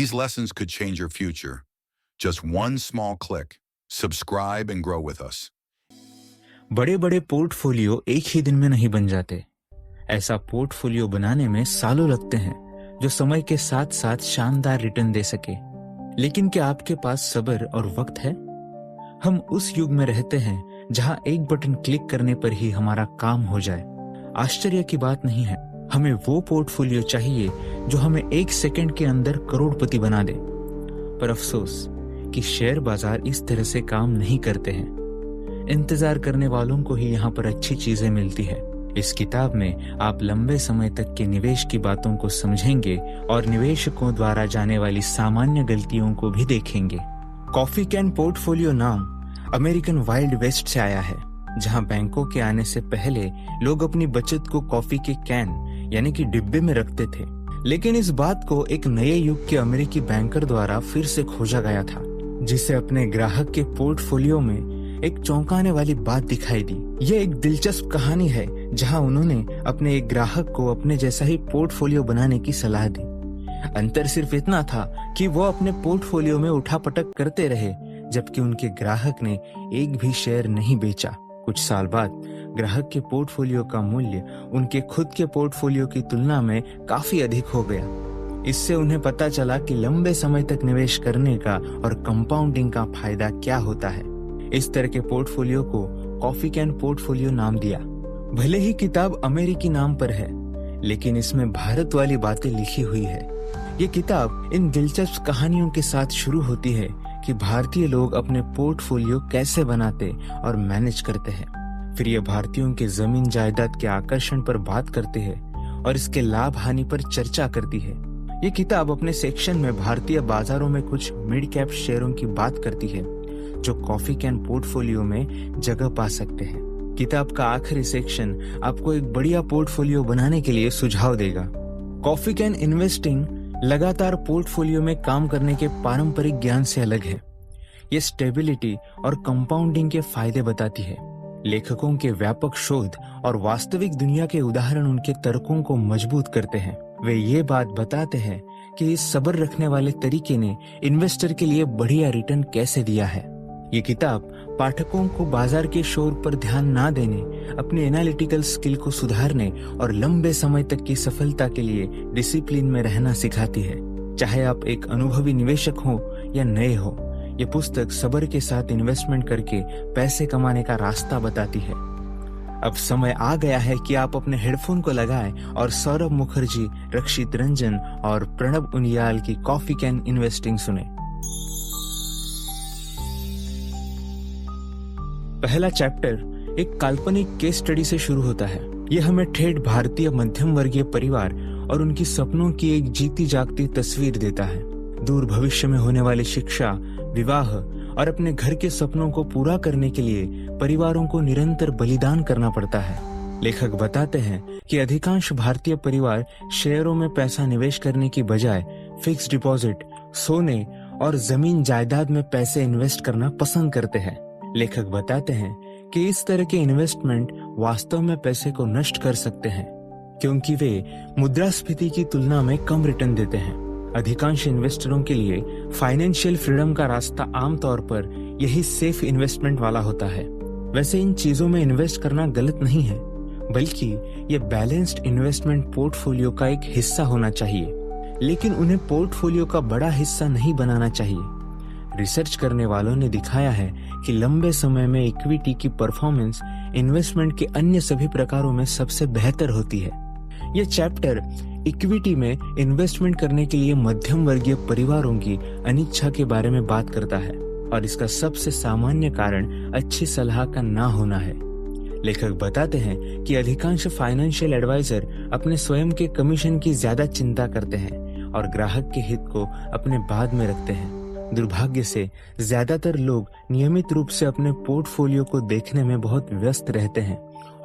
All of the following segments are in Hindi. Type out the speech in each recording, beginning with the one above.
These lessons could change your future. Just one small click. Subscribe and grow with us. बड़े बड़े पोर्टफोलियो एक ही दिन में नहीं बन जाते। ऐसा पोर्टफोलियो बनाने में सालों लगते हैं, जो समय के साथ साथ शानदार रिटर्न दे सके। लेकिन क्या आपके पास सब्र और वक्त है? हम उस युग में रहते हैं जहां एक बटन क्लिक करने पर ही हमारा काम हो जाए। आश्चर्य की बात नहीं है, हमें वो पोर्टफोलियो चाहिए जो हमें एक सेकंड के अंदर करोड़पति बना दे। पर अफसोस कि शेयर बाजार इस तरह से काम नहीं करते हैं। इंतजार करने वालों को ही यहाँ पर अच्छी चीजें मिलती है। इस किताब में आप लंबे समय तक के निवेश की बातों को समझेंगे और निवेशकों द्वारा जाने वाली सामान्य गलतियों को भी देखेंगे। कॉफी कैन पोर्टफोलियो नाम अमेरिकन वाइल्ड वेस्ट से आया है, जहां बैंकों के आने से पहले लोग अपनी बचत को कॉफी के कैन यानी कि डिब्बे में रखते थे। लेकिन इस बात को एक नए युग के अमेरिकी बैंकर द्वारा फिर से खोजा गया था, जिसे अपने ग्राहक के पोर्टफोलियो में एक चौंकाने वाली बात दिखाई दी। यह एक दिलचस्प कहानी है जहां उन्होंने अपने एक ग्राहक को अपने जैसा ही पोर्टफोलियो बनाने की सलाह दी। अंतर सिर्फ इतना था कि वो अपने पोर्टफोलियो में उठापटक करते रहे, जबकि उनके ग्राहक ने एक भी शेयर नहीं बेचा। कुछ साल बाद ग्राहक के पोर्टफोलियो का मूल्य उनके खुद के पोर्टफोलियो की तुलना में काफी अधिक हो गया। इससे उन्हें पता चला कि लंबे समय तक निवेश करने का और कंपाउंडिंग का फायदा क्या होता है। इस तरह के पोर्टफोलियो को कॉफी कैन पोर्टफोलियो नाम दिया। भले ही किताब अमेरिकी नाम पर है, लेकिन इसमें भारत वाली बातें लिखी हुई है। ये किताब इन दिलचस्प कहानियों के साथ शुरू होती है कि भारतीय लोग अपने पोर्टफोलियो कैसे बनाते और मैनेज करते हैं। फिर ये भारतीयों के जमीन जायदाद के आकर्षण पर बात करते हैं और इसके लाभ हानि पर चर्चा करती है। ये किताब अपने सेक्शन में भारतीय बाजारों में कुछ मिड कैप शेयरों की बात करती है, जो कॉफी कैन पोर्टफोलियो में जगह पा सकते हैं। किताब का आखिरी सेक्शन आपको एक बढ़िया पोर्टफोलियो बनाने के लिए सुझाव देगा। कॉफी कैन इन्वेस्टिंग लगातार पोर्टफोलियो में काम करने के पारंपरिक ज्ञान से अलग है। ये स्टेबिलिटी और कंपाउंडिंग के फायदे बताती है। लेखकों के व्यापक शोध और वास्तविक दुनिया के उदाहरण उनके तर्कों को मजबूत करते हैं। वे ये बात बताते हैं कि इस सब्र रखने वाले तरीके ने इन्वेस्टर के लिए बढ़िया रिटर्न कैसे दिया है। ये किताब पाठकों को बाजार के शोर पर ध्यान ना देने, अपनी एनालिटिकल स्किल को सुधारने और लंबे समय तक की सफलता के लिए डिसिप्लिन में रहना सिखाती है। चाहे आप एक अनुभवी निवेशक हो या नए हो, ये पुस्तक सब्र के साथ इन्वेस्टमेंट करके पैसे कमाने का रास्ता बताती है। अब समय आ गया है कि आप अपने हेडफोन को लगाएं और सौरभ मुखर्जी, रक्षित रंजन और प्रणब उनियाल की कॉफी कैन इन्वेस्टिंग सुने। पहला चैप्टर एक काल्पनिक केस स्टडी से शुरू होता है। यह हमें ठेठ भारतीय मध्यम वर्गीय परिवार और उनकी सपनों की एक जीती जागती तस्वीर देता है। दूर भविष्य में होने वाली शिक्षा, विवाह और अपने घर के सपनों को पूरा करने के लिए परिवारों को निरंतर बलिदान करना पड़ता है। लेखक बताते हैं कि अधिकांश भारतीय परिवार शेयरों में पैसा निवेश करने की बजाय फिक्स डिपॉजिट, सोने और जमीन जायदाद में पैसे इन्वेस्ट करना पसंद करते हैं। लेखक बताते हैं कि इस तरह के इन्वेस्टमेंट वास्तव में पैसे को नष्ट कर सकते हैं, क्योंकि वे मुद्रास्फीति की तुलना में कम रिटर्न देते हैं। अधिकांश इन्वेस्टरों के लिए फाइनेंशियल फ्रीडम का रास्ता आमतौर पर यही सेफ इन्वेस्टमेंट वाला होता है। वैसे इन चीजों में इन्वेस्ट करना गलत नहीं है, बल्कि ये बैलेंस्ड इन्वेस्टमेंट पोर्टफोलियो का एक हिस्सा होना चाहिए, लेकिन उन्हें पोर्टफोलियो का बड़ा हिस्सा नहीं बनाना चाहिए। रिसर्च करने वालों ने दिखाया है कि लंबे समय में इक्विटी की परफॉर्मेंस इन्वेस्टमेंट के अन्य सभी प्रकारों में सबसे बेहतर होती है। यह चैप्टर इक्विटी में इन्वेस्टमेंट करने के लिए मध्यम वर्गीय परिवारों की अनिच्छा के बारे में बात करता है, और इसका सबसे सामान्य कारण अच्छी सलाह का ना होना है। लेखक बताते हैं कि अधिकांश फाइनेंशियल एडवाइजर अपने स्वयं के कमीशन की ज्यादा चिंता करते हैं और ग्राहक के हित को अपने बाद में रखते हैं। दुर्भाग्य से ज्यादातर लोग नियमित रूप से अपने पोर्टफोलियो को देखने में बहुत व्यस्त रहते हैं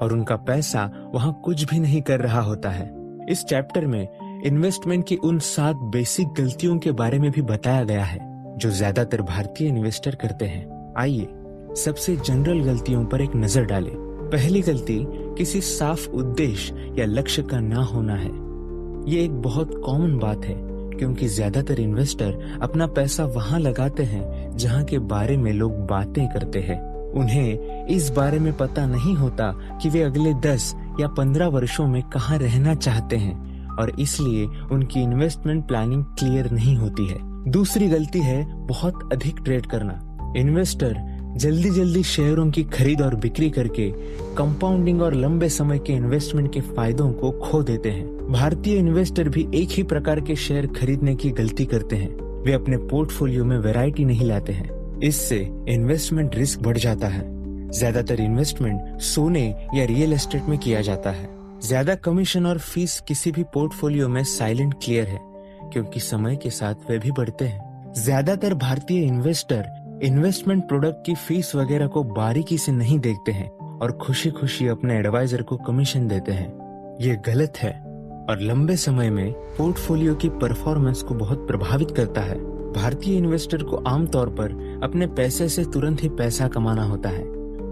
और उनका पैसा वहां कुछ भी नहीं कर रहा होता है। इस चैप्टर में इन्वेस्टमेंट की उन 7 बेसिक गलतियों के बारे में भी बताया गया है जो ज्यादातर भारतीय इन्वेस्टर करते हैं। आइए सबसे जनरल गलतियों पर एक नजर डालें। पहली गलती किसी साफ उद्देश्य या लक्ष्य का ना होना है। ये एक बहुत कॉमन बात है, क्योंकि ज्यादातर इन्वेस्टर अपना पैसा वहां लगाते हैं जहां के बारे में लोग बातें करते हैं। उन्हें इस बारे में पता नहीं होता कि वे अगले 10 या 15 वर्षों में कहां रहना चाहते हैं और इसलिए उनकी इन्वेस्टमेंट प्लानिंग क्लियर नहीं होती है। दूसरी गलती है बहुत अधिक ट्रेड करना। इन्वेस्टर जल्दी जल्दी शेयरों की खरीद और बिक्री करके कंपाउंडिंग और लंबे समय के इन्वेस्टमेंट के फायदों को खो देते हैं। भारतीय इन्वेस्टर भी एक ही प्रकार के शेयर खरीदने की गलती करते हैं। वे अपने पोर्टफोलियो में वैरायटी नहीं लाते हैं। इससे इन्वेस्टमेंट रिस्क बढ़ जाता है। ज्यादातर इन्वेस्टमेंट सोने या रियल एस्टेट में किया जाता है। ज्यादा कमीशन और फीस किसी भी पोर्टफोलियो में साइलेंट क्लियर है, क्योंकि समय के साथ वे भी बढ़ते हैं। ज्यादातर भारतीय इन्वेस्टर इन्वेस्टमेंट प्रोडक्ट की फीस वगैरह को बारीकी से नहीं देखते हैं और खुशी खुशी अपने एडवाइजर को कमीशन देते हैं। ये गलत है और लंबे समय में पोर्टफोलियो की परफॉर्मेंस को बहुत प्रभावित करता है। भारतीय इन्वेस्टर को आमतौर पर अपने पैसे से तुरंत ही पैसा कमाना होता है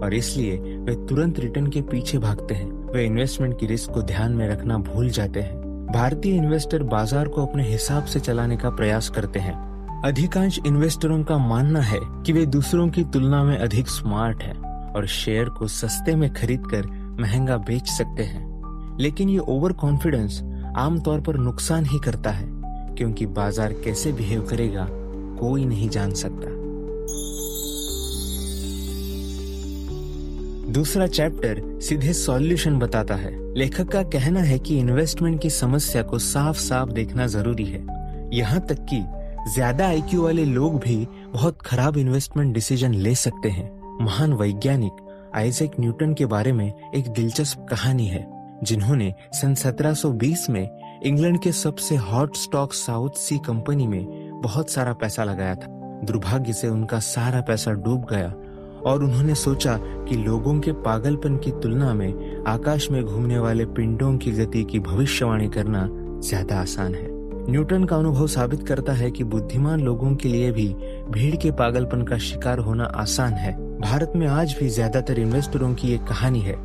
और इसलिए वे तुरंत रिटर्न के पीछे भागते हैं। वे इन्वेस्टमेंट की रिस्क को ध्यान में रखना भूल जाते हैं। भारतीय इन्वेस्टर बाजार को अपने हिसाब से चलाने का प्रयास करते हैं। अधिकांश इन्वेस्टरों का मानना है कि वे दूसरों की तुलना में अधिक स्मार्ट हैं और शेयर को सस्ते में खरीदकर महंगा बेच सकते हैं। लेकिन ये ओवर कॉन्फिडेंस आमतौर पर नुकसान ही करता है, क्योंकि बाजार कैसे बिहेव करेगा कोई नहीं जान सकता। दूसरा चैप्टर सीधे सॉल्यूशन बताता है। लेखक का कहना है कि इन्वेस्टमेंट की समस्या को साफ साफ देखना जरूरी है। यहाँ तक कि ज्यादा आईक्यू वाले लोग भी बहुत खराब इन्वेस्टमेंट डिसीजन ले सकते हैं। महान वैज्ञानिक आइजैक न्यूटन के बारे में एक दिलचस्प कहानी है, जिन्होंने सन 1720 में इंग्लैंड के सबसे हॉट स्टॉक साउथ सी कंपनी में बहुत सारा पैसा लगाया था। दुर्भाग्य से उनका सारा पैसा डूब गया और उन्होंने सोचा कि लोगों के पागलपन की तुलना में आकाश में घूमने वाले पिंडों की गति की भविष्यवाणी करना ज्यादा आसान है। न्यूटन का अनुभव साबित करता है कि बुद्धिमान लोगों के लिए भी भीड़ के पागलपन का शिकार होना आसान है। भारत में आज भी ज्यादातर इन्वेस्टरों की एक कहानी है।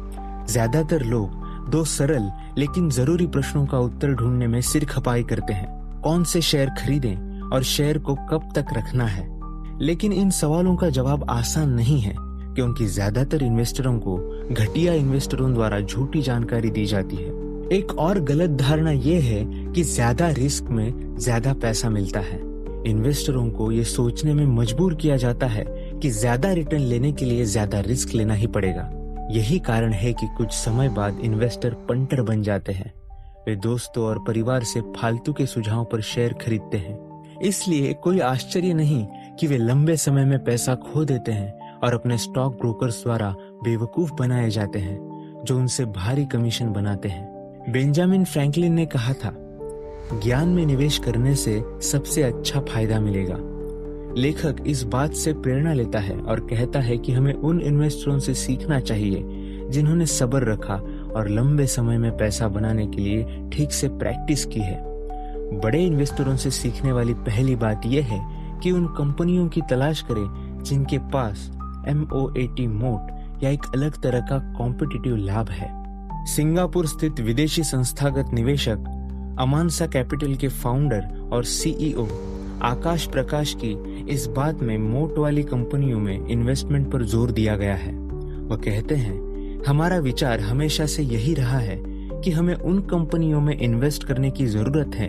ज्यादातर लोग दो सरल लेकिन जरूरी प्रश्नों का उत्तर ढूंढने में सिर खपाई करते हैं। कौन से शेयर खरीदें और शेयर को कब तक रखना है। लेकिन इन सवालों का जवाब आसान नहीं है, क्योंकि ज्यादातर इन्वेस्टरों को घटिया इन्वेस्टरों द्वारा झूठी जानकारी दी जाती है। एक और गलत धारणा यह है कि ज्यादा रिस्क में ज्यादा पैसा मिलता है। इन्वेस्टरों को ये सोचने में मजबूर किया जाता है कि ज्यादा रिटर्न लेने के लिए ज्यादा रिस्क लेना ही पड़ेगा। यही कारण है कि कुछ समय बाद इन्वेस्टर पंटर बन जाते हैं। वे दोस्तों और परिवार से फालतू के सुझावों पर शेयर खरीदते हैं। इसलिए कोई आश्चर्य नहीं कि वे लंबे समय में पैसा खो देते हैं और अपने स्टॉक ब्रोकर्स द्वारा बेवकूफ बनाए जाते हैं, जो उनसे भारी कमीशन बनाते हैं। बेंजामिन फ्रैंकलिन ने कहा था, ज्ञान में निवेश करने से सबसे अच्छा फायदा मिलेगा। लेखक इस बात से प्रेरणा लेता है और कहता है कि हमें उन इन्वेस्टरों से सीखना चाहिए जिन्होंने सब्र रखा और लंबे समय में पैसा बनाने के लिए ठीक से प्रैक्टिस की है। बड़े इन्वेस्टरों से सीखने वाली पहली बात यह है कि उन कंपनियों की तलाश करें जिनके पास MOAT मोट या एक अलग तरह का कॉम्पिटिटिव लाभ है। सिंगापुर स्थित विदेशी संस्थागत निवेशक अमानसा कैपिटल के फाउंडर और CEO आकाश प्रकाश की इस बात में मोट वाली कंपनियों में इन्वेस्टमेंट पर जोर दिया गया है। वह कहते हैं, हमारा विचार हमेशा से यही रहा है कि हमें उन कंपनियों में इन्वेस्ट करने की जरूरत है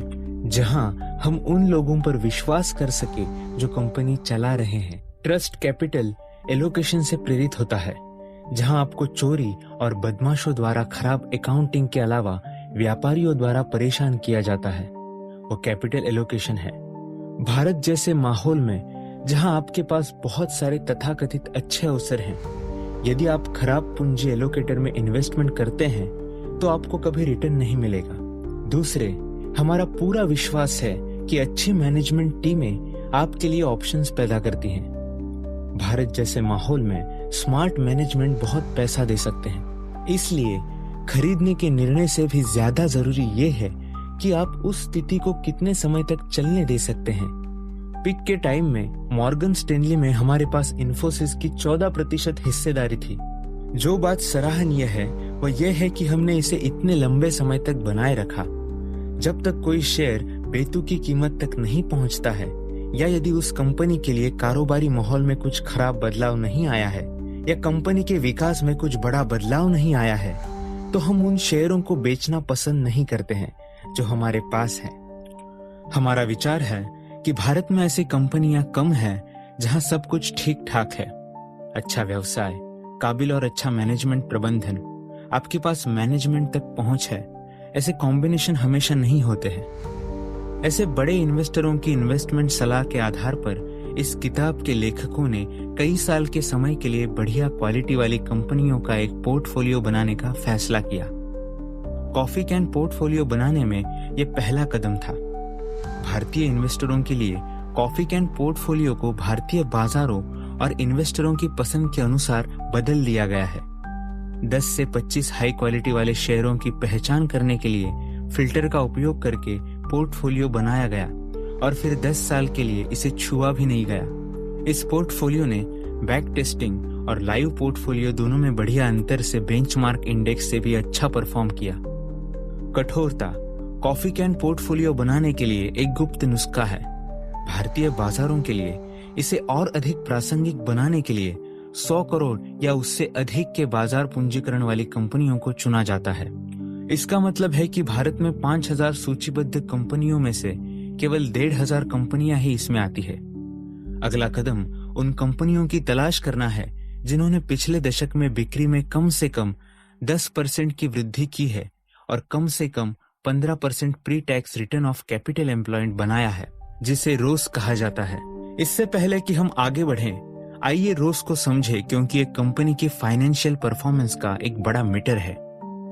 जहां हम उन लोगों पर विश्वास कर सके जो कंपनी चला रहे हैं। ट्रस्ट कैपिटल एलोकेशन से प्रेरित होता है, जहां आपको चोरी और बदमाशों द्वारा खराब अकाउंटिंग के अलावा व्यापारियों द्वारा परेशान किया जाता है। वो कैपिटल एलोकेशन है। भारत जैसे माहौल में जहां आपके पास बहुत सारे तथाकथित अच्छे अवसर हैं, यदि आप खराब पूंजी एलोकेटर में इन्वेस्टमेंट करते हैं तो आपको कभी रिटर्न नहीं मिलेगा। दूसरे, हमारा पूरा विश्वास है कि अच्छी मैनेजमेंट टीमें आपके लिए ऑप्शंस पैदा करती हैं। भारत जैसे माहौल में स्मार्ट मैनेजमेंट बहुत पैसा दे सकते हैं। इसलिए खरीदने के निर्णय से भी ज्यादा जरूरी ये है कि आप उस स्थिति को कितने समय तक चलने दे सकते हैं। पिक के टाइम में मॉर्गन स्टैनली में हमारे पास इन्फोसिस की 14% हिस्सेदारी थी। जो बात सराहनीय है वह यह है कि हमने इसे इतने लंबे समय तक बनाए रखा। जब तक कोई शेयर बेतुकी कीमत तक नहीं पहुंचता है, या यदि उस कंपनी के लिए कारोबारी माहौल में कुछ खराब बदलाव नहीं आया है, या कंपनी के विकास में कुछ बड़ा बदलाव नहीं आया है, तो हम उन शेयरों को बेचना पसंद नहीं करते हैं जो हमारे पास हैं। हमारा विचार है कि भारत में ऐसी कंपनियां कम हैं जहां सब कुछ ठीक ठाक है। अच्छा व्यवसाय, काबिल और अच्छा मैनेजमेंट प्रबंधन, आपके पास मैनेजमेंट तक पहुंच है, ऐसे कॉम्बिनेशन हमेशा नहीं होते हैं। ऐसे बड़े इन्वेस्टरों की इन्वेस्टमेंट सलाह के आधार पर इस किताब के लेखकों ने कई साल के समय के लिए बढ़िया क्वालिटी वाली कंपनियों का एक पोर्टफोलियो बनाने का फैसला किया। कॉफी कैन पोर्टफोलियो बनाने में यह पहला कदम था। भारतीय इन्वेस्टरों के लिए कॉफी कैन पोर्टफोलियो को भारतीय बाजारों और इन्वेस्टरों की पसंद के अनुसार बदल दिया गया है। 10 से 25 हाई क्वालिटी वाले शेयरों की पहचान करने के लिए फिल्टर का उपयोग करके पोर्टफोलियो बनाया गया और फिर 10 साल के लिए इसे छुआ भी नहीं गया। इस पोर्टफोलियो ने बैक टेस्टिंग और लाइव पोर्टफोलियो दोनों में बढ़िया अंतर से बेंचमार्क इंडेक्स से भी अच्छा परफॉर्म किया। कठोरता, कॉफी कैन पोर्टफोलियो बनाने के लिए एक गुप्त नुस्खा है। भारतीय बाजारों के लिए इसे और अधिक प्रासंगिक बनाने के लिए 100 करोड़ या उससे अधिक के बाजार पूंजीकरण वाली कंपनियों को चुना जाता है। इसका मतलब है कि भारत में 5000 सूचीबद्ध कंपनियों में से केवल 1500 कंपनियां ही इसमें आती है। अगला कदम उन कंपनियों की तलाश करना है जिन्होंने पिछले दशक में बिक्री में कम से कम 10% की वृद्धि की है और कम से कम 15% pre tax return of capital employed बनाया है, जिसे रोस कहा जाता है। इससे पहले कि हम आगे बढ़ें, आइए रोस को समझें, क्योंकि एक कंपनी की फाइनेंशियल परफॉर्मेंस का एक बड़ा मीटर है।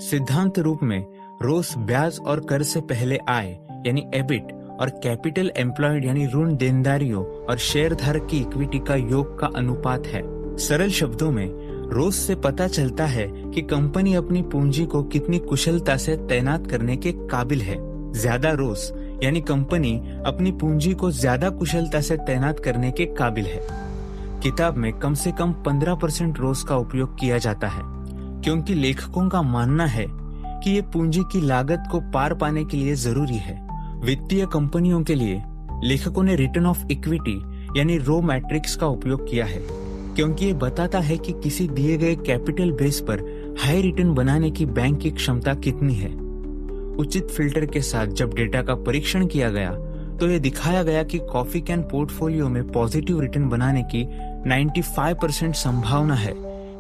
सिद्धांत रूप में रोस ब्याज और कर से पहले आय यानी एबिट और कैपिटल एम्प्लॉयड यानी ऋण देनदारियों और शेयरधारक की इक्विटी का योग का अनुपात है। सरल शब्दों में रोस से पता चलता है कि कंपनी अपनी पूंजी को कितनी कुशलता से तैनात करने के काबिल है। ज्यादा रोस यानी कंपनी अपनी पूंजी को ज्यादा कुशलता से तैनात करने के काबिल है। किताब में कम से कम 15% रोस का उपयोग किया जाता है, क्योंकि लेखकों का मानना है कि ये पूंजी की लागत को पार पाने के लिए जरूरी है। वित्तीय कंपनियों के लिए लेखकों ने रिटर्न ऑफ इक्विटी यानी रो मैट्रिक्स का उपयोग किया है, क्योंकि ये बताता है कि किसी दिए गए कैपिटल बेस पर हाई रिटर्न बनाने की बैंक की क्षमता कितनी है। उचित फिल्टर के साथ जब डेटा का परीक्षण किया गया तो ये दिखाया गया कि कॉफी कैन पोर्टफोलियो में पॉजिटिव रिटर्न बनाने की 95% संभावना है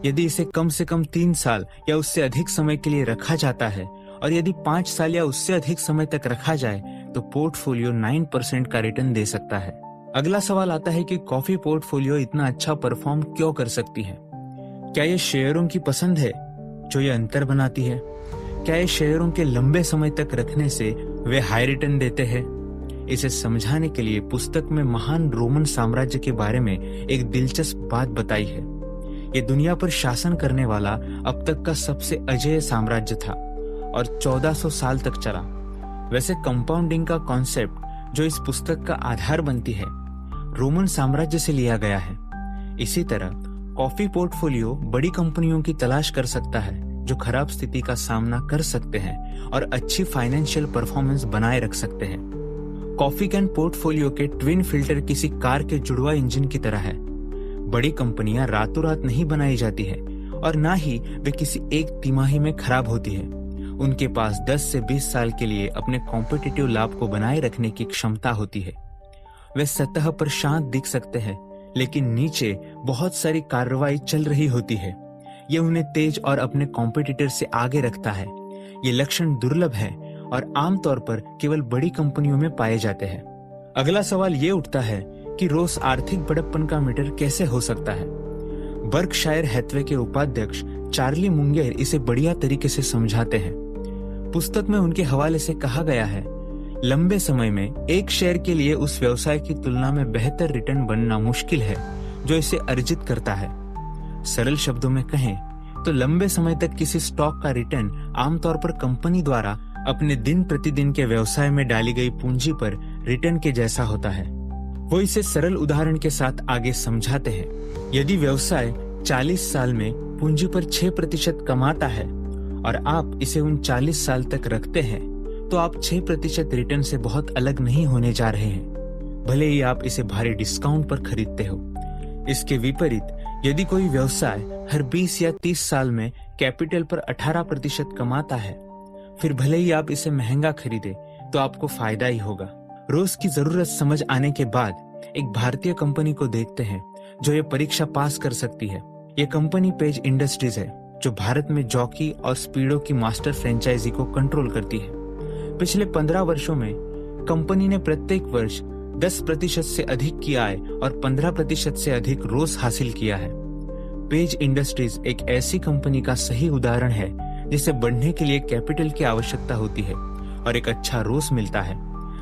यदि इसे कम से कम 3 साल या उससे अधिक समय के लिए रखा जाता है, और यदि 5 साल या उससे अधिक समय तक रखा जाए तो पोर्टफोलियो 9% का रिटर्न दे सकता है। अगला सवाल आता है कि कॉफी पोर्टफोलियो इतना अच्छा परफॉर्म क्यों कर सकती है? क्या ये शेयरों की पसंद है जो ये अंतर बनाती है? क्या ये शेयरों के लंबे समय तक रखने से वे हाई रिटर्न देते हैं? इसे समझाने के लिए पुस्तक में महान रोमन साम्राज्य के बारे में एक दिलचस्प बात बताई है। ये दुनिया पर शासन करने वाला अब तक का सबसे अजेय साम्राज्य था और 1400 साल तक चला। वैसे कंपाउंडिंग का कॉन्सेप्ट जो इस पुस्तक का आधार बनती है, रोमन साम्राज्य से लिया गया है। इसी तरह कॉफी पोर्टफोलियो बड़ी कंपनियों की तलाश कर सकता है जो खराब स्थिति का सामना कर सकते हैं और अच्छी फाइनेंशियल परफॉर्मेंस बनाए रख सकते हैं। कॉफी कैन पोर्टफोलियो के ट्विन फिल्टर किसी कार के जुड़वा इंजन की तरह है। बड़ी कंपनियां रातों रात नहीं बनाई जाती है और ना ही वे किसी एक तिमाही में खराब होती है। उनके पास 10 से 20 साल के लिए अपने कॉम्पिटिटिव लाभ को बनाए रखने की क्षमता होती है। वे सतह पर शांत दिख सकते हैं, लेकिन नीचे बहुत सारी कार्रवाई चल रही होती है। ये उन्हें तेज और अपने कॉम्पिटिटर से आगे रखता है। ये लक्षण दुर्लभ है और आमतौर पर केवल बड़ी कंपनियों में पाए जाते हैं। अगला सवाल ये उठता है कि रोस आर्थिक बड़प्पन का मीटर कैसे हो सकता है? बर्कशायर हैथवे के उपाध्यक्ष चार्ली मुंगेर इसे बढ़िया तरीके से समझाते हैं। पुस्तक में उनके हवाले से कहा गया है, लंबे समय में एक शेयर के लिए उस व्यवसाय की तुलना में बेहतर रिटर्न बनना मुश्किल है जो इसे अर्जित करता है। सरल शब्दों में कहें तो लंबे समय तक किसी स्टॉक का रिटर्न आमतौर पर कंपनी द्वारा अपने दिन प्रतिदिन के व्यवसाय में डाली गई पूंजी पर रिटर्न के जैसा होता है। वो इसे सरल उदाहरण के साथ आगे समझाते हैं। यदि व्यवसाय 40 साल में पूंजी पर 6% कमाता है और आप इसे उन 40 साल तक रखते हैं, तो आप 6% रिटर्न से बहुत अलग नहीं होने जा रहे हैं, भले ही आप इसे भारी डिस्काउंट पर खरीदते हो। इसके विपरीत यदि कोई व्यवसाय हर 20 या 30 साल में कैपिटल पर 18% कमाता है, फिर भले ही आप इसे महंगा खरीदे तो आपको फायदा ही होगा। रोज की जरूरत समझ आने के बाद एक भारतीय कंपनी को देखते हैं जो ये परीक्षा पास कर सकती है। ये कंपनी पेज इंडस्ट्रीज है, जो भारत में जॉकी और स्पीडो की मास्टर फ्रेंचाइजी को कंट्रोल करती है। पिछले 15 वर्षों में कंपनी ने प्रत्येक वर्ष 10% से अधिक की आय और 15% से अधिक रोस हासिल किया है। पेज इंडस्ट्रीज एक ऐसी कंपनी का सही उदाहरण है जिसे बढ़ने के लिए कैपिटल की आवश्यकता होती है और एक अच्छा रोस मिलता है।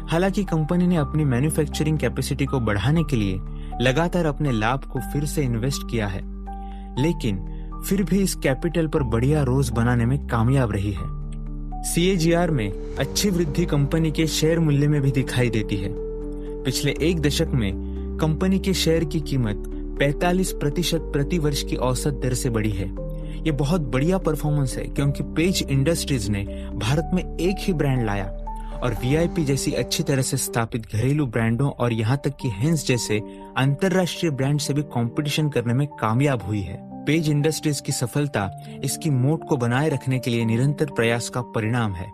हालांकि कंपनी ने अपनी मैन्युफैक्चरिंग कैपेसिटी को बढ़ाने के लिए लगातार अपने लाभ को फिर से इन्वेस्ट किया है, लेकिन फिर भी इस कैपिटल पर बढ़िया रोज बनाने में कामयाब रही है। CAGR में अच्छी वृद्धि कंपनी के शेयर मूल्य में भी दिखाई देती है। पिछले एक दशक में कंपनी के शेयर की कीमत 45% प्रति वर्ष की औसत दर से बढ़ी है। ये बहुत बढ़िया परफॉर्मेंस है, क्योंकि पेज इंडस्ट्रीज ने भारत में एक ही ब्रांड लाया और VIP जैसी अच्छी तरह से स्थापित घरेलू ब्रांडों और यहाँ तक कि हेंस जैसे अंतरराष्ट्रीय ब्रांड से भी कंपटीशन करने में कामयाब हुई है। पेज इंडस्ट्रीज की सफलता इसकी मोट को बनाए रखने के लिए निरंतर प्रयास का परिणाम है।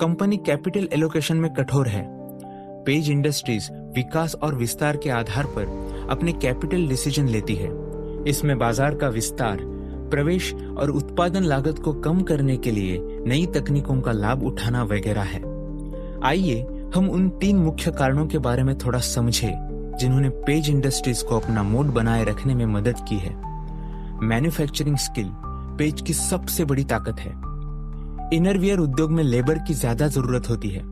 कंपनी कैपिटल एलोकेशन में कठोर है। पेज इंडस्ट्रीज विकास और विस्तार के आधार पर अपने कैपिटल डिसीजन लेती है। इसमें बाजार का विस्तार, प्रवेश और उत्पादन लागत को कम करने के लिए नई तकनीकों का लाभ उठाना वगैरह है। आइए हम उन 3 मुख्य कारणों के बारे में थोड़ा समझें जिन्होंने पेज इंडस्ट्रीज को अपना मोड बनाए रखने में मदद की है। मैन्युफैक्चरिंग स्किल पेज की सबसे बड़ी ताकत है। इनरवियर उद्योग में लेबर की ज्यादा जरूरत होती है।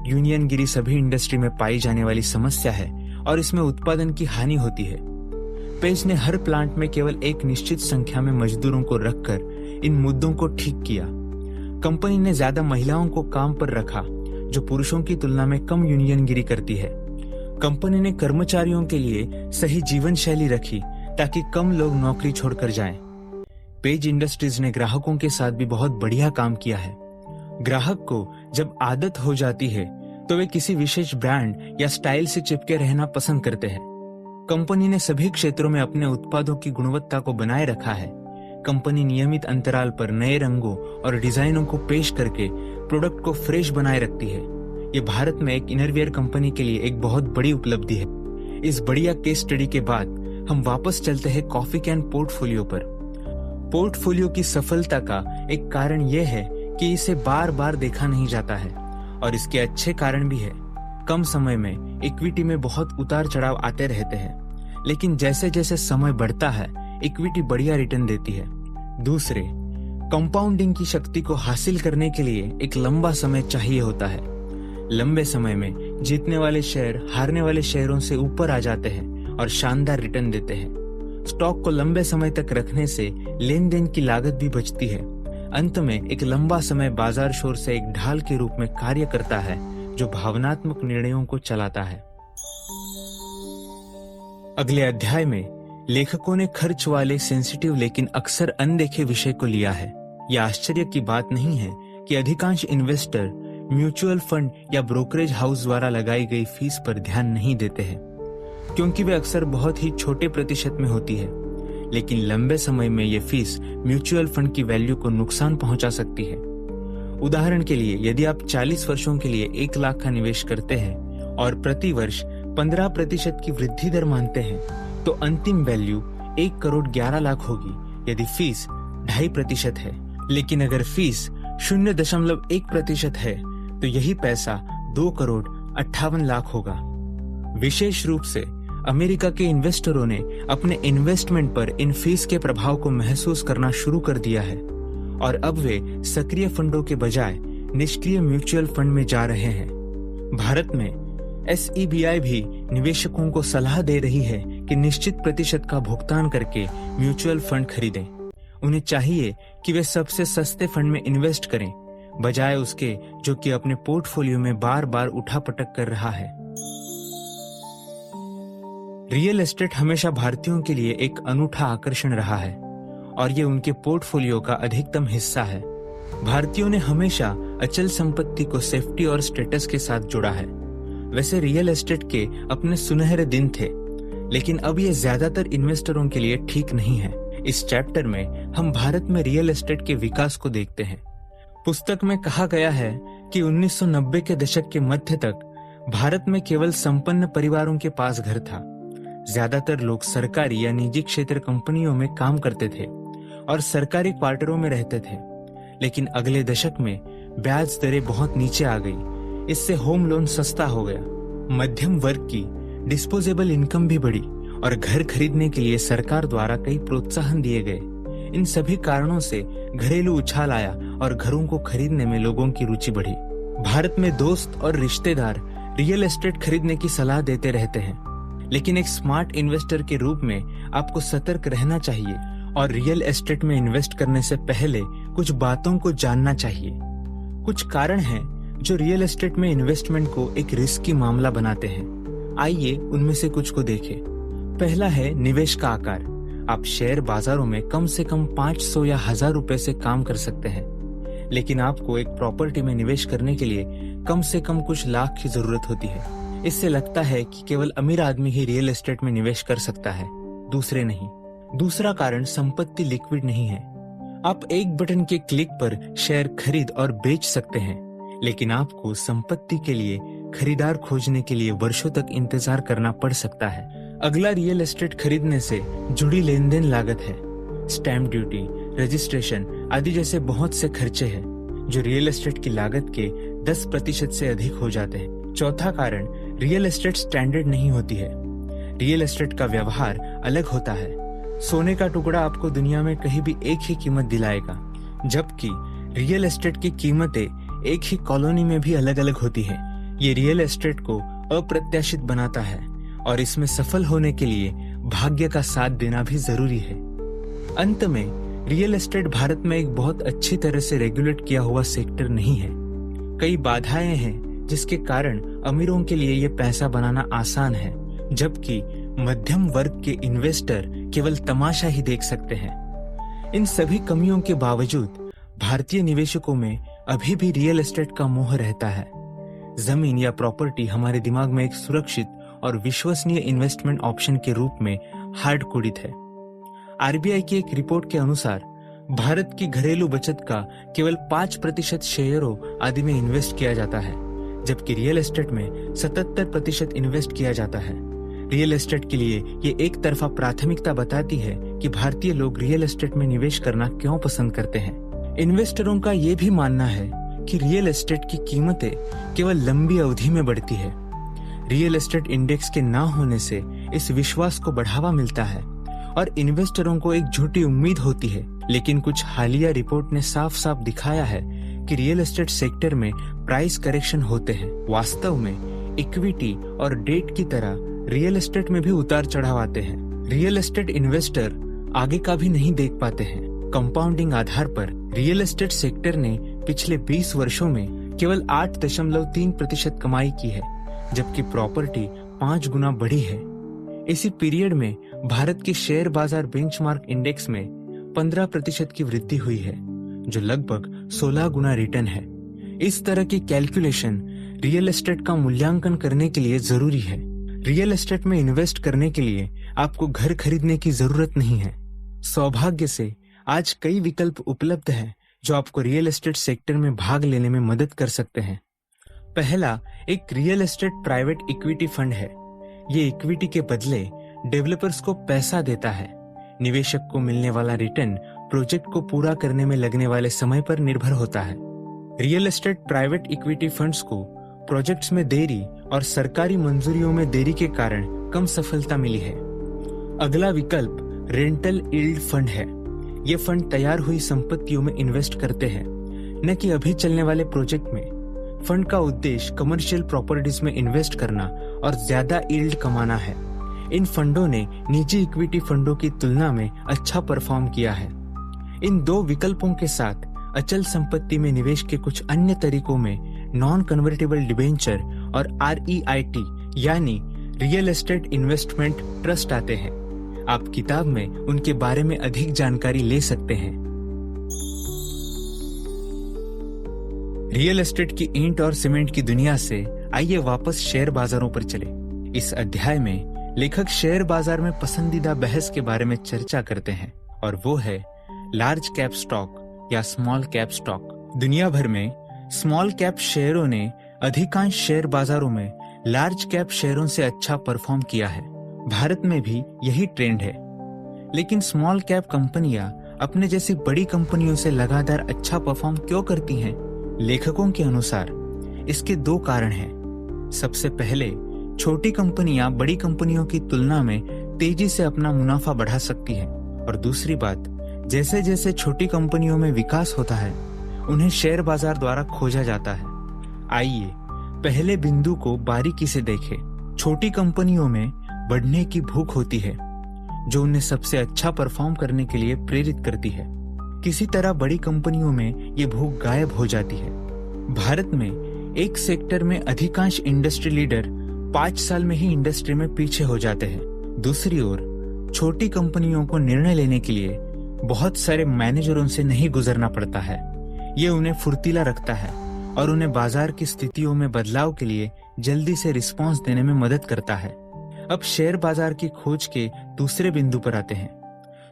यूनियनगिरी सभी इंडस्ट्री में पाई जाने वाली समस्या है और इसमें उत्पादन की हानि होती है। पेज ने हर प्लांट में केवल एक निश्चित संख्या में मजदूरों को रखकर इन मुद्दों को ठीक किया। कंपनी ने ज्यादा महिलाओं को काम पर रखा, जो पुरुषों की तुलना में कम यूनियनगिरी करती है। कंपनी ने कर्मचारियों के लिए सही जीवन शैली रखी ताकि कम लोग नौकरी छोड़कर जाएं। पेज इंडस्ट्रीज ने ग्राहकों के साथ भी बहुत बढ़िया काम किया है। ग्राहक को जब आदत हो जाती है तो वे किसी विशेष ब्रांड या स्टाइल से चिपके रहना पसंद करते हैं। कंपनी ने सभी क्षेत्रों में अपने उत्पादों की गुणवत्ता को बनाए रखा है। कंपनी नियमित अंतराल पर नए रंगों और डिजाइनों को पेश करके प्रोडक्ट को फ्रेश बनाए रखती है। ये भारत में एक इनरवियर कंपनी के लिए एक बहुत बड़ी उपलब्धि है। इस बढ़िया केस स्टडी के बाद हम वापस चलते हैं कॉफी कैन पोर्टफोलियो पर। पोर्टफोलियो की सफलता का एक कारण यह है कि इसे बार बार देखा नहीं जाता है, और इसके अच्छे कारण भी है। कम समय में इक्विटी में बहुत उतार चढ़ाव आते रहते हैं, लेकिन जैसे जैसे समय बढ़ता है इक्विटी बढ़िया रिटर्न देती है। दूसरे, कंपाउंडिंग की शक्ति को हासिल करने के लिए एक लंबा समय चाहिए होता है। लंबे समय में जीतने वाले शेयर हारने वाले शेयरों से ऊपर आ जाते हैं और शानदार रिटर्न देते हैं। स्टॉक को लंबे समय तक रखने से लेन देन की लागत भी बचती है। अंत में एक लंबा समय बाजार शोर से एक ढाल के रूप में कार्य करता है, जो भावनात्मक निर्णयों को चलाता है। अगले अध्याय में लेखकों ने खर्च वाले सेंसिटिव लेकिन अक्सर अनदेखे विषय को लिया है। यह आश्चर्य की बात नहीं है कि अधिकांश इन्वेस्टर म्यूचुअल फंड या ब्रोकरेज हाउस द्वारा लगाई गई फीस पर ध्यान नहीं देते हैं, क्योंकि वे अक्सर बहुत ही छोटे प्रतिशत में होती है। लेकिन लंबे समय में ये फीस म्यूचुअल फंड की वैल्यू को नुकसान पहुंचा सकती है। उदाहरण के लिए, यदि आप 40 वर्षों के लिए 1 लाख का निवेश करते हैं और प्रति वर्ष 15% की वृद्धि दर मानते हैं, तो अंतिम वैल्यू 1 करोड़ 11 लाख होगी यदि फीस 2.5% है। लेकिन अगर फीस 0.1% है तो यही पैसा 2 करोड़ 58 लाख होगा। विशेष रूप से अमेरिका के इन्वेस्टरों ने अपने इन्वेस्टमेंट पर इन फीस के प्रभाव को महसूस करना शुरू कर दिया है, और अब वे सक्रिय फंडों के बजाय निष्क्रिय म्यूचुअल फंड में जा रहे हैं। भारत में SEBI भी निवेशकों को सलाह दे रही है कि निश्चित प्रतिशत का भुगतान करके म्यूचुअल फंड खरीदें। उन्हें चाहिए कि वे सबसे सस्ते फंड में इन्वेस्ट करें, बजाय उसके जो कि अपने पोर्टफोलियो में बार बार उठापटक कर रहा है। रियल एस्टेट हमेशा भारतीयों के लिए एक अनूठा आकर्षण रहा है, और ये उनके पोर्टफोलियो का अधिकतम हिस्सा है। भारतीयों ने हमेशा अचल संपत्ति को सेफ्टी और स्टेटस के साथ जोड़ा है। वैसे रियल एस्टेट के अपने सुनहरे दिन थे, लेकिन अब ये ज्यादातर इन्वेस्टरों के लिए ठीक नहीं है। इस चैप्टर में हम भारत में रियल एस्टेट के विकास को देखते हैं। पुस्तक में कहा गया है कि 1990 के दशक के मध्य तक भारत में केवल संपन्न परिवारों के पास घर था। ज्यादातर लोग सरकारी या निजी क्षेत्र कंपनियों में काम करते थे और सरकारी क्वार्टरों में रहते थे। लेकिन अगले दशक में ब्याज दरें बहुत नीचे आ गई। इससे होम लोन सस्ता हो गया, मध्यम वर्ग की डिस्पोजेबल इनकम भी बढ़ी और घर खरीदने के लिए सरकार द्वारा कई प्रोत्साहन दिए गए। इन सभी कारणों से घरेलू उछाल आया और घरों को खरीदने में लोगों की रुचि बढ़ी। भारत में दोस्त और रिश्तेदार रियल एस्टेट खरीदने की सलाह देते रहते हैं, लेकिन एक स्मार्ट इन्वेस्टर के रूप में आपको सतर्क रहना चाहिए और रियल एस्टेट में इन्वेस्ट करने से पहले कुछ बातों को जानना चाहिए। कुछ कारण हैं जो रियल एस्टेट में इन्वेस्टमेंट को एक रिस्की मामला बनाते हैं। आइए उनमें से कुछ को देखें। पहला है निवेश का आकार। आप शेयर बाजारों में कम से कम 500 या 1000 रुपए से काम कर सकते हैं, लेकिन आपको एक प्रॉपर्टी में निवेश करने के लिए कम से कम कुछ लाख की जरूरत होती है। इससे लगता है कि केवल अमीर आदमी ही रियल एस्टेट में निवेश कर सकता है, दूसरे नहीं। दूसरा कारण संपत्ति लिक्विड नहीं है। आप एक बटन के क्लिक पर शेयर खरीद और बेच सकते हैं, लेकिन आपको संपत्ति के लिए खरीदार खोजने के लिए वर्षों तक इंतजार करना पड़ सकता है। अगला रियल एस्टेट खरीदने से जुड़ी लेन देन लागत है। स्टैम्प ड्यूटी, रजिस्ट्रेशन आदि जैसे बहुत से खर्चे हैं जो रियल एस्टेट की लागत के 10% से अधिक हो जाते हैं। चौथा कारण रियल एस्टेट स्टैंडर्ड नहीं होती है। रियल एस्टेट का व्यवहार अलग होता है। सोने का टुकड़ा आपको दुनिया में कहीं भी एक ही कीमत दिलाएगा, जबकि रियल एस्टेट की कीमतें एक ही कॉलोनी में भी अलग अलग होती है। ये रियल एस्टेट को अप्रत्याशित बनाता है और इसमें सफल होने के लिए भाग्य का साथ देना भी जरूरी है। अंत में रियल एस्टेट भारत में एक बहुत अच्छी तरह से रेगुलेट किया हुआ सेक्टर नहीं है। कई बाधाएं हैं जिसके कारण अमीरों के लिए ये पैसा बनाना आसान है, जबकि मध्यम वर्ग के इन्वेस्टर केवल तमाशा ही देख सकते हैं। इन सभी कमियों के बावजूद भारतीय निवेशकों में अभी भी रियल एस्टेट का मोह रहता है। जमीन या प्रॉपर्टी हमारे दिमाग में एक सुरक्षित और विश्वसनीय इन्वेस्टमेंट ऑप्शन के रूप में हार्ड कोडित है। आरबीआई की एक रिपोर्ट के अनुसार भारत की घरेलू बचत का केवल 5% शेयरों आदि में इन्वेस्ट किया जाता है, जबकि रियल एस्टेट में 77% इन्वेस्ट किया जाता है। रियल एस्टेट के लिए ये एक तरफा प्राथमिकता बताती है कि भारतीय लोग रियल एस्टेट में निवेश करना क्यों पसंद करते हैं। इन्वेस्टरों का ये भी मानना है कि रियल एस्टेट की कीमतें केवल लंबी अवधि में बढ़ती है। रियल एस्टेट इंडेक्स के ना होने से इस विश्वास को बढ़ावा मिलता है और इन्वेस्टरों को एक झूठी उम्मीद होती है। लेकिन कुछ हालिया रिपोर्ट ने साफ साफ दिखाया है कि रियल एस्टेट सेक्टर में प्राइस करेक्शन होते हैं। वास्तव में इक्विटी और डेट की तरह रियल एस्टेट में भी उतार चढ़ाव आते हैं। रियल एस्टेट इन्वेस्टर आगे का भी नहीं देख पाते हैं। कंपाउंडिंग आधार पर रियल एस्टेट सेक्टर ने पिछले 20 वर्षों में केवल 8.3% कमाई की है, जबकि प्रॉपर्टी 5 गुना बढ़ी है। इसी पीरियड में भारत के शेयर बाजार बेंचमार्क इंडेक्स में 15% की वृद्धि हुई है, जो लगभग 16 गुना रिटर्न है। इस तरह की कैलकुलेशन रियल एस्टेट का मूल्यांकन करने के लिए जरूरी है। रियल एस्टेट में इन्वेस्ट करने के लिए आपको घर खरीदने की जरूरत नहीं है। सौभाग्य से आज कई विकल्प उपलब्ध हैं जो आपको रियल एस्टेट सेक्टर में भाग लेने में मदद कर सकते हैं। पहला एक real estate private equity fund है। ये इक्विटी के बदले डेवलपर्स को पैसा देता है। निवेशक को मिलने वाला रिटर्न प्रोजेक्ट को पूरा करने में लगने वाले समय पर निर्भर होता है। Real estate private equity funds को प्रोजेक्ट्स में देरी और सरकारी मंजूरियों में देरी के कारण कम सफलता मिली है। अगला विकल्प रेंटल यील्ड फंड है। ये फंड तैयार हुई संपत्तियों में इन्वेस्ट करते हैं, न कि अभी चलने वाले प्रोजेक्ट में। फंड का उद्देश्य कमर्शियल प्रॉपर्टीज में इन्वेस्ट करना और ज्यादा यील्ड कमाना है। इन फंडों ने निजी इक्विटी फंडों की तुलना में अच्छा परफॉर्म किया है। इन दो विकल्पों के साथ अचल संपत्ति में निवेश के कुछ अन्य तरीकों में नॉन कन्वर्टेबल डिबेंचर और REIT यानी रियल एस्टेट इन्वेस्टमेंट ट्रस्ट आते हैं। आप किताब में उनके बारे में अधिक जानकारी ले सकते हैं। रियल एस्टेट की ईंट और सीमेंट की दुनिया से आइए वापस शेयर बाजारों पर चले। इस अध्याय में लेखक शेयर बाजार में पसंदीदा बहस के बारे में चर्चा करते हैं और वो है लार्ज कैप स्टॉक या स्मॉल कैप स्टॉक। दुनिया भर में स्मॉल कैप शेयरों ने अधिकांश शेयर बाजारों में लार्ज कैप शेयरों से अच्छा परफॉर्म किया है। भारत में भी यही ट्रेंड है, लेकिन स्मॉल कैप कंपनियां अपने जैसी बड़ी कंपनियों से लगातार अच्छा परफॉर्म क्यों करती हैं? लेखकों के अनुसार इसके दो कारण हैं। सबसे पहले, छोटी कंपनियां बड़ी कंपनियों की तुलना में तेजी से अपना मुनाफा बढ़ा सकती हैं, और दूसरी बात, जैसे जैसे छोटी कंपनियों में विकास होता है उन्हें शेयर बाजार द्वारा खोजा जाता है। आइए पहले बिंदु को बारीकी से देखें। छोटी कंपनियों में बढ़ने की भूख होती है जो उन्हें सबसे अच्छा परफॉर्म करने के लिए प्रेरित करती है। किसी तरह बड़ी कंपनियों में ये भूख गायब हो जाती है। भारत में एक सेक्टर में अधिकांश इंडस्ट्री लीडर 5 साल में ही इंडस्ट्री में पीछे हो जाते हैं। दूसरी ओर छोटी कंपनियों को निर्णय लेने के लिए बहुत सारे मैनेजरों से नहीं गुजरना पड़ता है। ये उन्हें फुर्तीला रखता है और उन्हें बाजार की स्थितियों में बदलाव के लिए जल्दी से रिस्पॉन्स देने में मदद करता है। अब शेयर बाजार की खोज के दूसरे बिंदु पर आते हैं।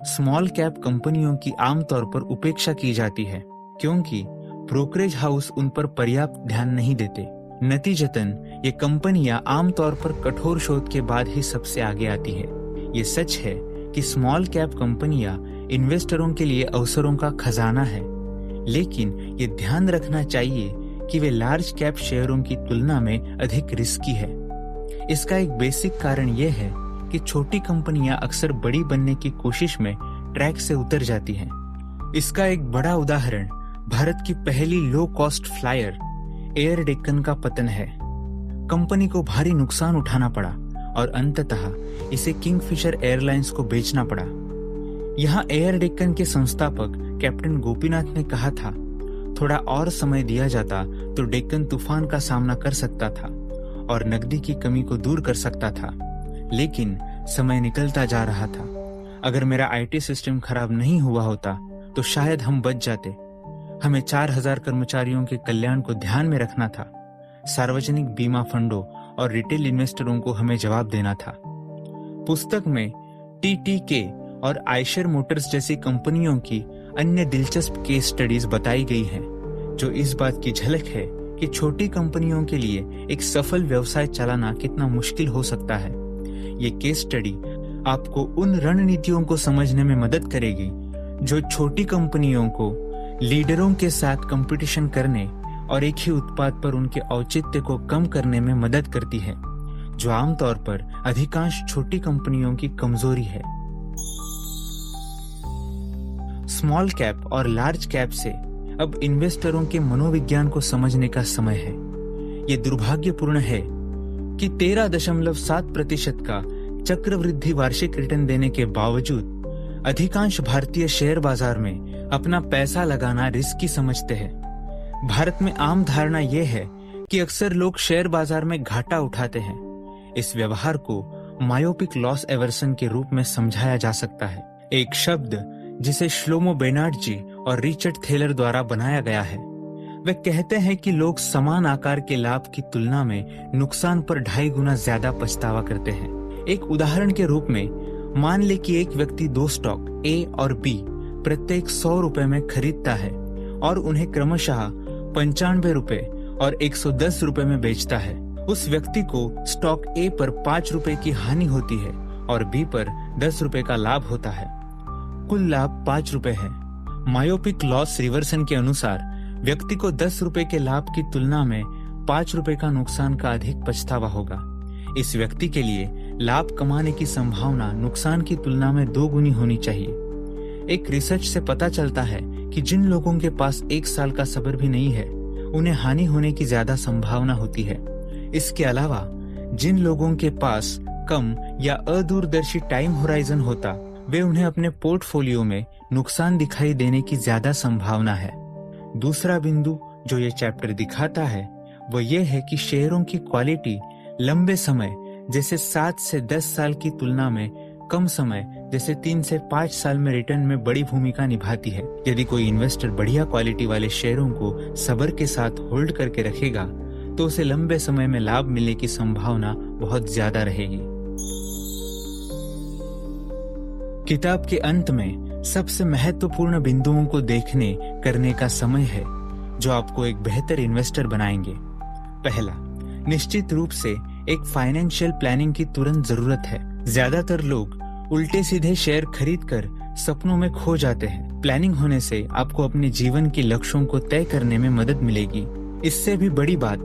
स्मॉल कैप कंपनियों की आमतौर पर उपेक्षा की जाती है क्योंकि ब्रोकरेज हाउस उन पर पर्याप्त ध्यान नहीं देते। नतीजतन ये कंपनियां आमतौर पर कठोर शोध के बाद ही सबसे आगे आती है। ये सच है कि स्मॉल कैप कंपनियां इन्वेस्टरों के लिए अवसरों का खजाना है, लेकिन ये ध्यान रखना चाहिए कि वे लार्ज कैप शेयरों की तुलना में अधिक रिस्की है। इसका एक बेसिक कारण यह है कि छोटी कंपनियां अक्सर बड़ी बनने की कोशिश में ट्रैक से उतर जाती हैं। इसका एक बड़ा उदाहरण भारत की पहली low cost flyer air Deccan का पतन है। कंपनी को भारी नुकसान उठाना पड़ा और अंततः इसे किंगफिशर एयरलाइंस को बेचना पड़ा। यहाँ एयर डेक्कन के संस्थापक कैप्टन गोपीनाथ ने कहा था, थोड़ा और समय दिया जाता तो डेक्कन तूफान का सामना कर सकता था और नकदी की कमी को दूर कर सकता था, लेकिन समय निकलता जा रहा था। अगर मेरा आईटी सिस्टम खराब नहीं हुआ होता तो शायद हम बच जाते। हमें 4000 कर्मचारियों के कल्याण को ध्यान में रखना था। सार्वजनिक बीमा फंडों और रिटेल इन्वेस्टरों को हमें जवाब देना था। पुस्तक में टीटीके और आयशर मोटर्स जैसी कंपनियों की अन्य दिलचस्प केस स्टडीज बताई गई हैं, जो इस बात की झलक है कि छोटी कंपनियों के लिए एक सफल व्यवसाय चलाना कितना मुश्किल हो सकता है। ये केस स्टडी आपको उन रणनीतियों को समझने में मदद करेगी जो छोटी कंपनियों को लीडरों के साथ कंपटीशन करने और एक ही उत्पाद पर उनके औचित्य को कम करने में मदद करती है, जो आमतौर पर अधिकांश छोटी कंपनियों की कमजोरी है। स्मॉल कैप और लार्ज कैप से अब इन्वेस्टरों के मनोविज्ञान को समझने का समय है। ये दुर्भाग्यपूर्ण है कि 13.7% का चक्रवृद्धि वार्षिक रिटर्न देने के बावजूद अधिकांश भारतीय शेयर बाजार में अपना पैसा लगाना रिस्की समझते हैं। भारत में आम धारणा यह है कि अक्सर लोग शेयर बाजार में घाटा उठाते हैं। इस व्यवहार को मायोपिक लॉस एवर्सन के रूप में समझाया जा सकता है, एक शब्द जिसे श्लोमो बेनार्जी और रिचर्ड थेलर द्वारा बनाया गया है। वे कहते हैं कि लोग समान आकार के लाभ की तुलना में नुकसान पर 2.5 गुना ज्यादा पछतावा करते हैं। एक उदाहरण के रूप में मान ले कि एक व्यक्ति 2 स्टॉक ए और बी प्रत्येक 100 रुपए में खरीदता है और उन्हें क्रमशः 95 रुपए और 110 रुपए में बेचता है। उस व्यक्ति को स्टॉक ए पर 5 रुपए की हानि होती है और बी पर 10 रुपए का लाभ होता है। कुल लाभ 5 रुपए है। मायोपिक लॉस रिवर्सन के अनुसार व्यक्ति को 10 रुपए के लाभ की तुलना में 5 रुपए का नुकसान का अधिक पछतावा होगा। इस व्यक्ति के लिए लाभ कमाने की संभावना नुकसान की तुलना में 2 गुनी होनी चाहिए। एक रिसर्च से पता चलता है कि जिन लोगों के पास 1 साल का सब्र भी नहीं है, उन्हें हानि होने की ज्यादा संभावना होती है। इसके अलावा जिन लोगों के पास कम या अदूरदर्शी टाइम होराइजन होता, वे उन्हें अपने पोर्टफोलियो में नुकसान दिखाई देने की ज्यादा संभावना है। दूसरा बिंदु जो ये चैप्टर दिखाता है वो ये है कि शेयरों की क्वालिटी लंबे समय जैसे 7 से 10 साल की तुलना में कम समय जैसे 3 से 5 साल में रिटर्न में बड़ी भूमिका निभाती है। यदि कोई इन्वेस्टर बढ़िया क्वालिटी वाले शेयरों को सब्र के साथ होल्ड करके रखेगा तो उसे लंबे समय में लाभ मिलने की संभावना बहुत ज्यादा रहेगी। किताब के अंत में सबसे महत्वपूर्ण बिंदुओं को देखने करने का समय है जो आपको एक बेहतर इन्वेस्टर बनाएंगे। पहला, निश्चित रूप से एक फाइनेंशियल प्लानिंग की तुरंत जरूरत है। ज्यादातर लोग उल्टे सीधे शेयर खरीदकर सपनों में खो जाते हैं। प्लानिंग होने से आपको अपने जीवन के लक्ष्यों को तय करने में मदद मिलेगी। इससे भी बड़ी बात,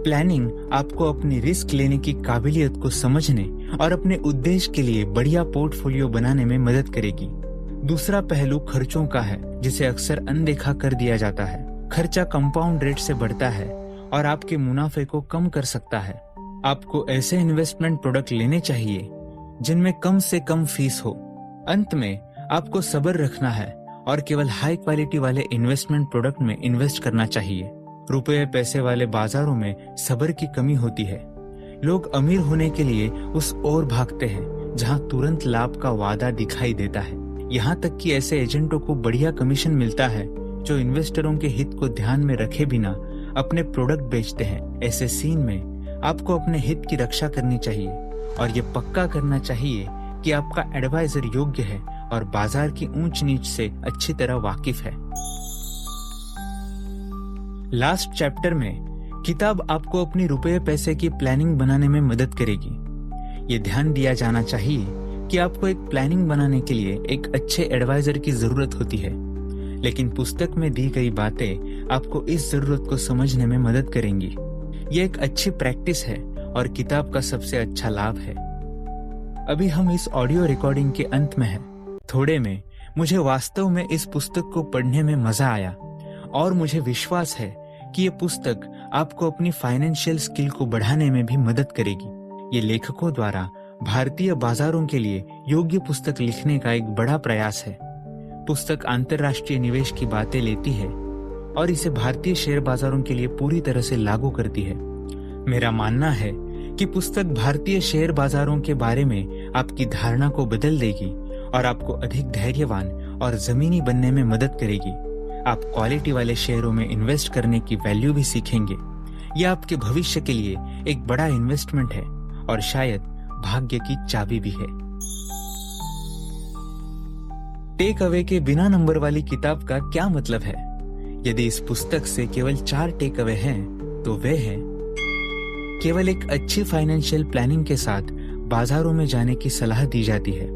प्लानिंग आपको अपनी रिस्क लेने की काबिलियत को समझने और अपने उद्देश्य के लिए बढ़िया पोर्टफोलियो बनाने में मदद करेगी। दूसरा पहलू खर्चों का है, जिसे अक्सर अनदेखा कर दिया जाता है। खर्चा कंपाउंड रेट से बढ़ता है और आपके मुनाफे को कम कर सकता है। आपको ऐसे इन्वेस्टमेंट प्रोडक्ट लेने चाहिए जिनमें कम से कम फीस हो। अंत में आपको सब्र रखना है और केवल हाई क्वालिटी वाले इन्वेस्टमेंट प्रोडक्ट में इन्वेस्ट करना चाहिए। रुपए पैसे वाले बाजारों में सब्र की कमी होती है। लोग अमीर होने के लिए उस ओर भागते हैं जहां तुरंत लाभ का वादा दिखाई देता है। यहाँ तक कि ऐसे एजेंटों को बढ़िया कमीशन मिलता है जो इन्वेस्टरों के हित को ध्यान में रखे बिना अपने प्रोडक्ट बेचते हैं। ऐसे सीन में आपको अपने हित की रक्षा करनी चाहिए और ये पक्का करना चाहिए कि आपका एडवाइजर योग्य है और बाजार की ऊंच नीच से अच्छी तरह वाकिफ है। लास्ट चैप्टर में किताब आपको अपनी रुपये पैसे की प्लानिंग बनाने में मदद करेगी। ये ध्यान दिया जाना चाहिए कि आपको एक प्लानिंग बनाने के लिए एक अच्छे एडवाइजर की जरूरत होती है, लेकिन पुस्तक में दी गई बातें आपको इस जरूरत को समझने में मदद करेंगी। ये एक अच्छी प्रैक्टिस है और किताब का सबसे अच्छा लाभ है। अभी हम इस ऑडियो रिकॉर्डिंग के अंत में हैं। थोड़े में मुझे वास्तव में इस पुस्तक को पढ़ने में मजा आया और मुझे विश्वास है कि ये पुस्तक आपको अपनी फाइनेंशियल स्किल को बढ़ाने में भी मदद करेगी। ये लेखकों द्वारा भारतीय बाजारों के लिए योग्य पुस्तक लिखने का एक बड़ा प्रयास है। पुस्तक अंतर्राष्ट्रीय निवेश की बातें लेती है और इसे भारतीय शेयर बाजारों के लिए पूरी तरह से लागू करती है। मेरा मानना है कि पुस्तक भारतीय शेयर बाजारों के बारे में आपकी धारणा को बदल देगी और आपको अधिक धैर्यवान और जमीनी बनने में मदद करेगी। आप क्वालिटी वाले शेयरों में इन्वेस्ट करने की वैल्यू भी सीखेंगे। यह आपके भविष्य के लिए एक बड़ा इन्वेस्टमेंट है और शायद भाग्य की चाबी भी है। टेक अवे के बिना नंबर वाली किताब का क्या मतलब है? यदि इस पुस्तक से केवल 4 टेक अवे हैं, तो वे हैं: केवल एक अच्छी फाइनेंशियल प्लानिंग के साथ बाजारों में जाने की सलाह दी जाती है।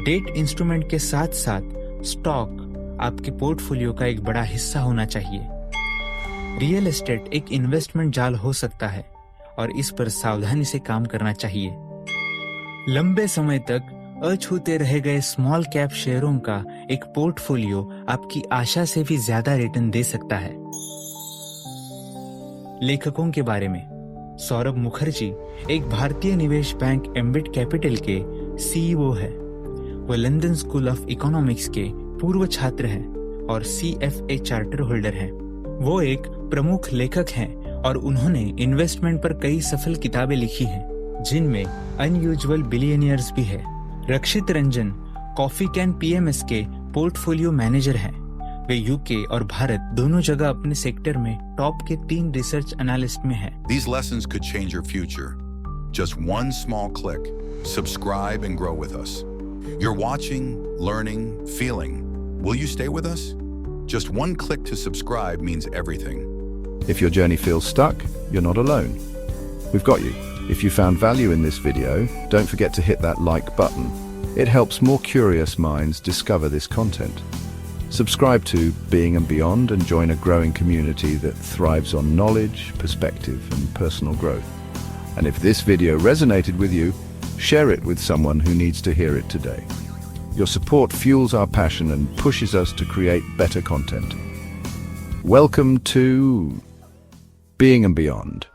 डेट इंस्ट्रूमेंट के साथ साथ स्टॉक आपके पोर्टफोलियो का एक बड़ा हिस्सा होना चाहिए। रियल एस्टेट एक इन्वेस्टमेंट जाल हो सकता है और इस पर सावधानी से काम करना चाहिए। लंबे समय तक अछूते रह गए स्मॉल कैप शेयरों का एक पोर्टफोलियो आपकी आशा से भी ज्यादा रिटर्न दे सकता है। लेखकों के बारे में, सौरभ मुखर्जी एक भारतीय निवेश बैंक एम्बिट कैपिटल के सीईओ है। वह लंदन स्कूल ऑफ इकोनॉमिक्स के पूर्व छात्र हैं और CFA चार्टर होल्डर हैं। वो एक प्रमुख लेखक हैं और उन्होंने इन्वेस्टमेंट पर कई सफल किताबें लिखी हैं, जिनमें अनयूजुअल बिलियनियर्स भी है। रक्षित रंजन कॉफी कैन PMS के पोर्टफोलियो मैनेजर हैं। वे यूके और भारत दोनों जगह अपने सेक्टर में टॉप के 3 रिसर्च एनालिस्ट में हैं। These lessons could change your future. Just one small click. Subscribe and grow with us. You're watching, learning, feeling. Will you stay with us? Just one click to subscribe means everything. If your journey feels stuck, you're not alone. We've got you. If you found value in this video, don't forget to hit that like button. It helps more curious minds discover this content. Subscribe to Being and Beyond and join a growing community that thrives on knowledge, perspective, and personal growth. And if this video resonated with you, share it with someone who needs to hear it today. Your support fuels our passion and pushes us to create better content. Welcome to Being and Beyond.